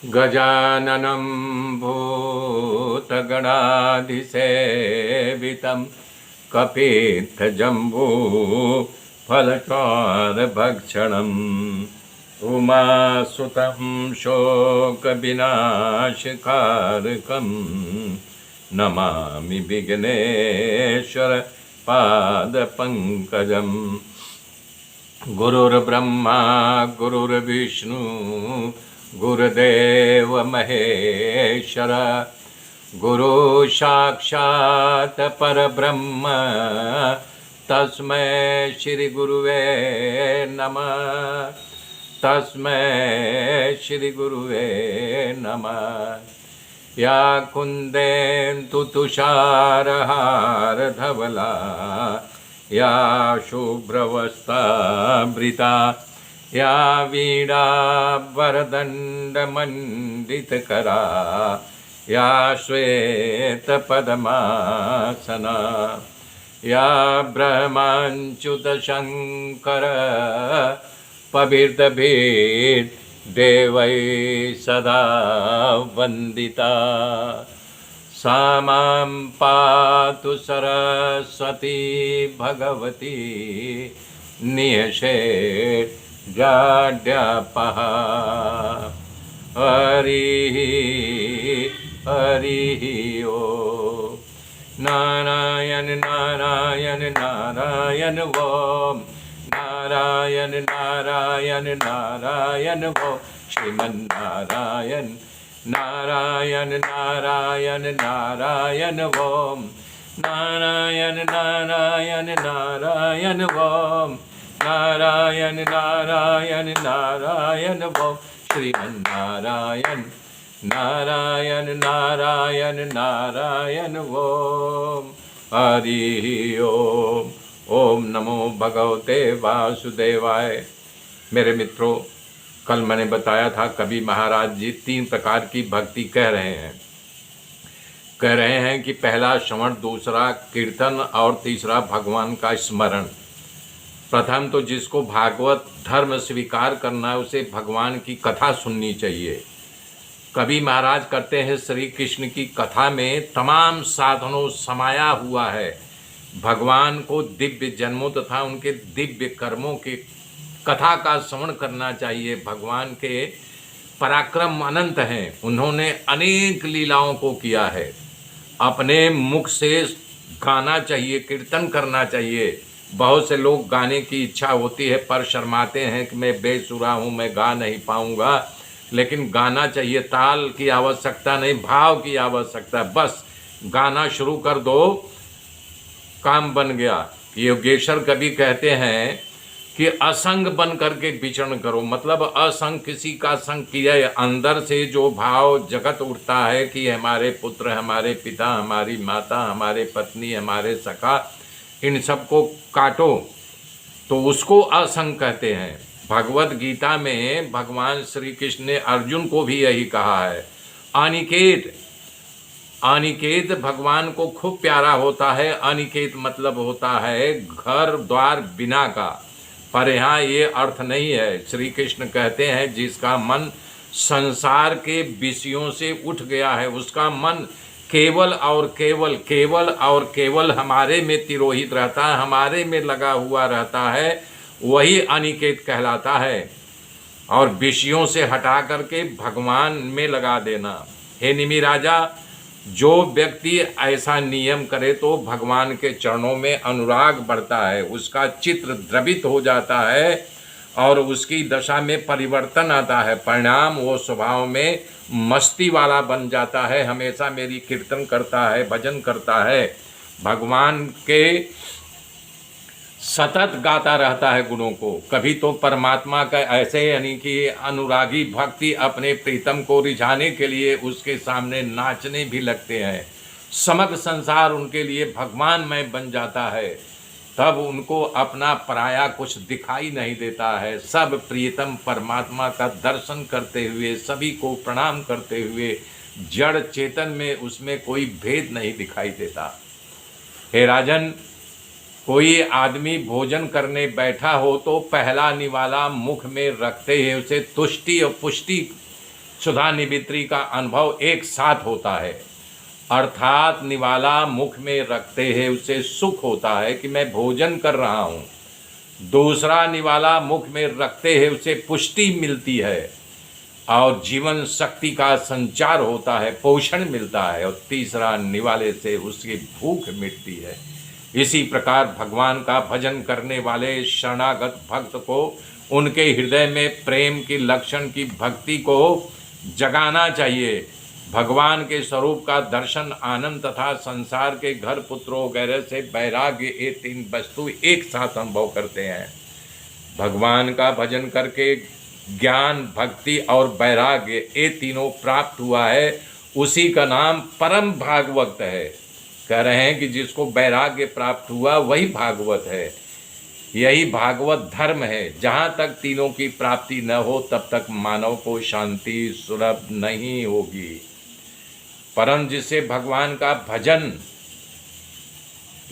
गजाननं भूतगणाधिसेवितं कपित्थजम्बूफलचारुभक्षणम् उमासुतं शोकविनाशकारकं नमामि विघ्नेश्वर पादपङ्कजम्। गुरुर्ब्रह्मा गुरुर्विष्णु गुरुदेव महेश्वर गुरु साक्षात् परब्रह्म तस्मै श्री गुरुवे नमः। तस्मै श्री गुरुवे नमः। या कुन्देन्दु तुषारहारधवला या शुभ्रवस्त्रावृता या वीणावरदण्डमण्डितकरा या श्वेतपद्मासना या ब्रह्माच्युतशङ्कर पवित्रभिर्देवै सदा वन्दिता। सा मां पातु सरस्वती भगवती नियषेज्जाड्यापः। हरिः हरिः ओम्। नारायण नारायण नारायण ओम्। नारायण नारायण नारायण ओम्। श्रीमन्नारायण नारायण नारायण नारायण ओम्। नारायण नारायण नारायण ओम्। नारायण नारायण नारायण ओम्। श्रीमन्नारायण नारायण नारायण नारायण ओम्। हरि ओम। ओम नमो भगवते वासुदेवाय। मेरे मित्रों, कल मैंने बताया था कवि महाराज जी 3 प्रकार की भक्ति कह रहे हैं कि पहला श्रवण, दूसरा कीर्तन और तीसरा भगवान का स्मरण। प्रथम तो जिसको भागवत धर्म स्वीकार करना है उसे भगवान की कथा सुननी चाहिए। कवि महाराज कहते हैं श्री कृष्ण की कथा में तमाम साधनों समाया हुआ है। भगवान को दिव्य जन्मों तथा उनके दिव्य कर्मों की कथा का श्रवण करना चाहिए। भगवान के पराक्रम अनंत हैं। उन्होंने अनेक लीलाओं को किया है। अपने मुख से गाना चाहिए, कीर्तन करना चाहिए। बहुत से लोग गाने की इच्छा होती है पर शर्माते हैं कि मैं बेसुरा हूँ, मैं गा नहीं पाऊँगा। लेकिन गाना चाहिए। ताल की आवश्यकता नहीं, भाव की आवश्यकता। बस गाना शुरू कर दो, काम बन गया। योगेश्वर कवि कहते हैं कि असंग बन करके विचरण करो, मतलब असंग किसी का संग किया। अंदर से जो भाव जगत उठता है कि हमारे पुत्र, हमारे पिता, हमारी माता, हमारे पत्नी, हमारे सखा, इन सबको काटो, तो उसको असंग कहते हैं। भगवत गीता में भगवान श्री कृष्ण ने अर्जुन को भी यही कहा है। अनिकेत, अनिकेत भगवान को खूब प्यारा होता है। अनिकेत मतलब होता है घर द्वार बिना का, पर यहाँ ये अर्थ नहीं है। श्री कृष्ण कहते हैं जिसका मन संसार के विषयों से उठ गया है, उसका मन केवल और केवल, केवल और केवल हमारे में तिरोहित रहता है, हमारे में लगा हुआ रहता है, वही अनिकेत कहलाता है। और विषयों से हटा करके भगवान में लगा देना। हे निमि राजा, जो व्यक्ति ऐसा नियम करे तो भगवान के चरणों में अनुराग बढ़ता है, उसका चित्र द्रवित हो जाता है और उसकी दशा में परिवर्तन आता है। परिणाम वो स्वभाव में मस्ती वाला बन जाता है। हमेशा मेरी कीर्तन करता है, भजन करता है, भगवान के सतत गाता रहता है गुणों को। कभी तो परमात्मा का ऐसे यानी कि अनुरागी भक्ति अपने प्रीतम को रिझाने के लिए उसके सामने नाचने भी लगते हैं। समग्र संसार उनके लिए भगवानमय बन जाता है। तब उनको अपना पराया कुछ दिखाई नहीं देता है। सब प्रियतम परमात्मा का दर्शन करते हुए, सभी को प्रणाम करते हुए, जड़ चेतन में उसमें कोई भेद नहीं दिखाई देता। हे राजन, कोई आदमी भोजन करने बैठा हो तो पहला निवाला मुख में रखते ही उसे तुष्टि और पुष्टि सुधा निवित्री का अनुभव एक साथ होता है। अर्थात निवाला मुख में रखते हैं उसे सुख होता है कि मैं भोजन कर रहा हूँ, दूसरा निवाला मुख में रखते हैं उसे पुष्टि मिलती है और जीवन शक्ति का संचार होता है, पोषण मिलता है, और तीसरा निवाले से उसकी भूख मिटती है। इसी प्रकार भगवान का भजन करने वाले शरणागत भक्त को उनके हृदय में प्रेम की लक्षण की भक्ति को जगाना चाहिए। भगवान के स्वरूप का दर्शन, आनंद तथा संसार के घर पुत्रों वगैरह से वैराग्य, ये तीन वस्तु एक साथ अनुभव करते हैं। भगवान का भजन करके ज्ञान, भक्ति और वैराग्य ये तीनों प्राप्त हुआ है, उसी का नाम परम भागवत है। कह रहे हैं कि जिसको वैराग्य प्राप्त हुआ वही भागवत है। यही भागवत धर्म है। जहाँ तक तीनों की प्राप्ति न हो तब तक मानव को शांति सुलभ नहीं होगी। परम जिससे भगवान का भजन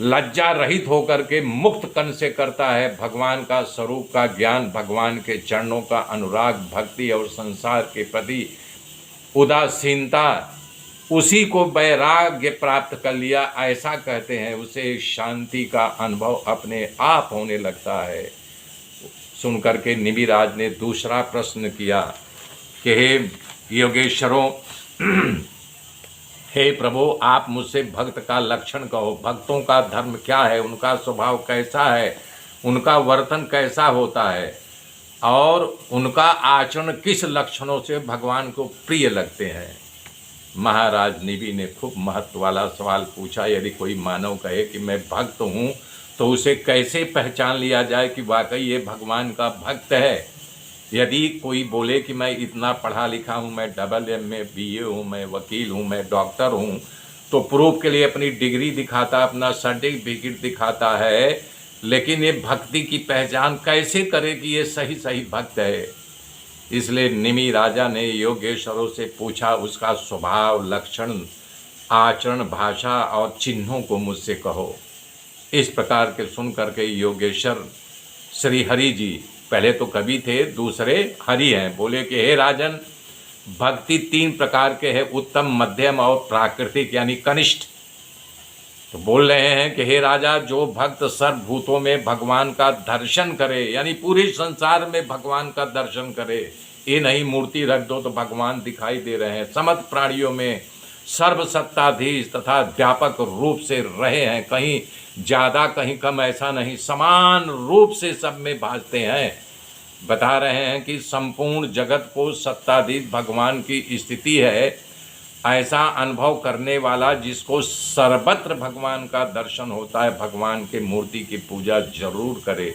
लज्जा रहित होकर के मुक्त कन से करता है, भगवान का स्वरूप का ज्ञान, भगवान के चरणों का अनुराग, भक्ति और संसार के प्रति उदासीनता, उसी को वैराग्य प्राप्त कर लिया, ऐसा कहते हैं, उसे शांति का अनुभव अपने आप होने लगता है। सुनकर के निमिराज ने दूसरा प्रश्न किया कि हे योगेश्वरों, हे प्रभु, आप मुझसे भक्त का लक्षण कहो। भक्तों का धर्म क्या है, उनका स्वभाव कैसा है, उनका वर्तन कैसा होता है और उनका आचरण किस लक्षणों से भगवान को प्रिय लगते हैं। महाराज निवि ने खूब महत्व वाला सवाल पूछा। यदि कोई मानव कहे कि मैं भक्त हूँ तो उसे कैसे पहचान लिया जाए कि वाकई ये भगवान का भक्त है। यदि कोई बोले कि मैं इतना पढ़ा लिखा हूँ, मैं AA BA हूँ, मैं वकील हूँ, मैं डॉक्टर हूँ, तो प्रूफ के लिए अपनी डिग्री दिखाता, अपना सर्टिफिकेट दिखाता है, लेकिन ये भक्ति की पहचान कैसे करे कि ये सही सही भक्त है। इसलिए निमि राजा ने योगेश्वरों से पूछा, उसका स्वभाव, लक्षण, आचरण, भाषा और चिन्हों को मुझसे कहो। इस प्रकार के सुन करके योगेश्वर श्री हरि जी, पहले तो कवि थे, दूसरे हरि हैं, बोले कि हे राजन, भक्ति 3 प्रकार के हैं, उत्तम, मध्यम और प्राकृतिक यानी कनिष्ठ। तो बोल रहे हैं कि हे राजा, जो भक्त सर्वभूतों में भगवान का दर्शन करे, यानी पूरे संसार में भगवान का दर्शन करे, ये नहीं मूर्ति रख दो तो भगवान दिखाई दे रहे हैं, समस्त प्राणियों में सर्वसत्ताधीश तथा व्यापक रूप से रहे हैं, कहीं ज़्यादा कहीं कम ऐसा नहीं, समान रूप से सब में भासते हैं। बता रहे हैं कि संपूर्ण जगत को सत्ताधीश भगवान की स्थिति है। ऐसा अनुभव करने वाला जिसको सर्वत्र भगवान का दर्शन होता है, भगवान के मूर्ति की पूजा जरूर करे,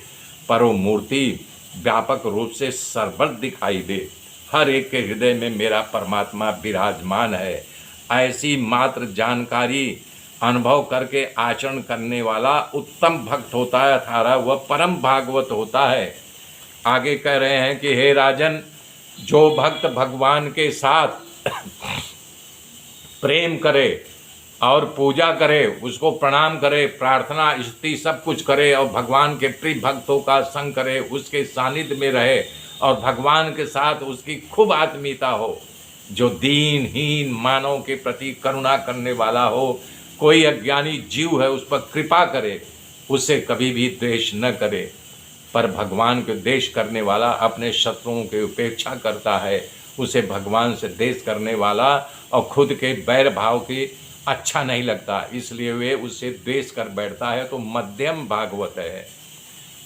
पर वो मूर्ति व्यापक रूप से सर्वत्र दिखाई दे। हर एक के हृदय में मेरा परमात्मा विराजमान है, ऐसी मात्र जानकारी अनुभव करके आचरण करने वाला उत्तम भक्त होता है, अथारा वह परम भागवत होता है। आगे कह रहे हैं कि हे राजन, जो भक्त भगवान के साथ प्रेम करे और पूजा करे, उसको प्रणाम करे, प्रार्थना स्तुति सब कुछ करे और भगवान के प्रिय भक्तों का संग करे, उसके सानिध्य में रहे और भगवान के साथ उसकी खूब आत्मीयता हो, जो दीनहीन मानव के प्रति करुणा करने वाला हो, कोई अज्ञानी जीव है उस पर कृपा करे, उससे कभी भी द्वेष न करे। पर भगवान के द्वेष करने वाला अपने शत्रुओं की उपेक्षा करता है, उसे भगवान से द्वेष करने वाला और खुद के बैर भाव की अच्छा नहीं लगता, इसलिए वे उससे द्वेष कर बैठता है, तो मध्यम भागवत है।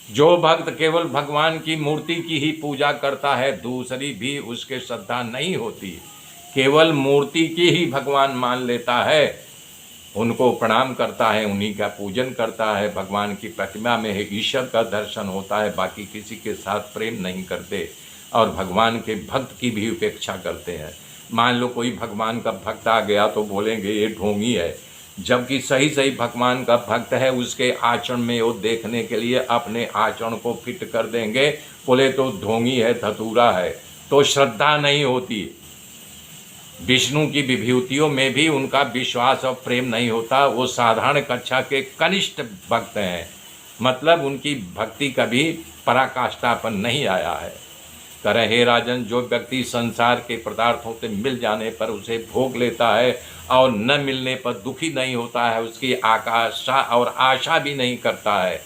जो भक्त केवल भगवान की मूर्ति की ही पूजा करता है, दूसरी भी उसके श्रद्धा नहीं होती, केवल मूर्ति की ही भगवान मान लेता है, उनको प्रणाम करता है, उन्हीं का पूजन करता है, भगवान की प्रतिमा में है ईश्वर का दर्शन होता है, बाकी किसी के साथ प्रेम नहीं करते और भगवान के भक्त की भी उपेक्षा करते हैं। मान लो कोई भगवान का भक्त आ गया तो बोलेंगे ये ढोंगी है, जबकि सही सही भगवान का भक्त है, उसके आचरण में वो देखने के लिए अपने आचरण को फिट कर देंगे, बोले तो ढोंगी है, धतूरा है, तो श्रद्धा नहीं होती। विष्णु की विभूतियों में भी उनका विश्वास और प्रेम नहीं होता, वो साधारण कक्षा के कनिष्ठ भक्त हैं, मतलब उनकी भक्ति कभी पराकाष्ठा पर नहीं आया है। करे हे राजन, जो व्यक्ति संसार के पदार्थों से मिल जाने पर उसे भोग लेता है और न मिलने पर दुखी नहीं होता है, उसकी आकांक्षा और आशा भी नहीं करता है,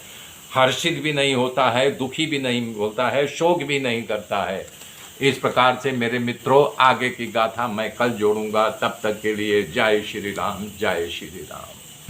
हर्षित भी नहीं होता है, दुखी भी नहीं होता है, शोक भी नहीं करता है। इस प्रकार से मेरे मित्रों, आगे की गाथा मैं कल जोड़ूंगा। तब तक के लिए जय श्री राम, जय श्री राम।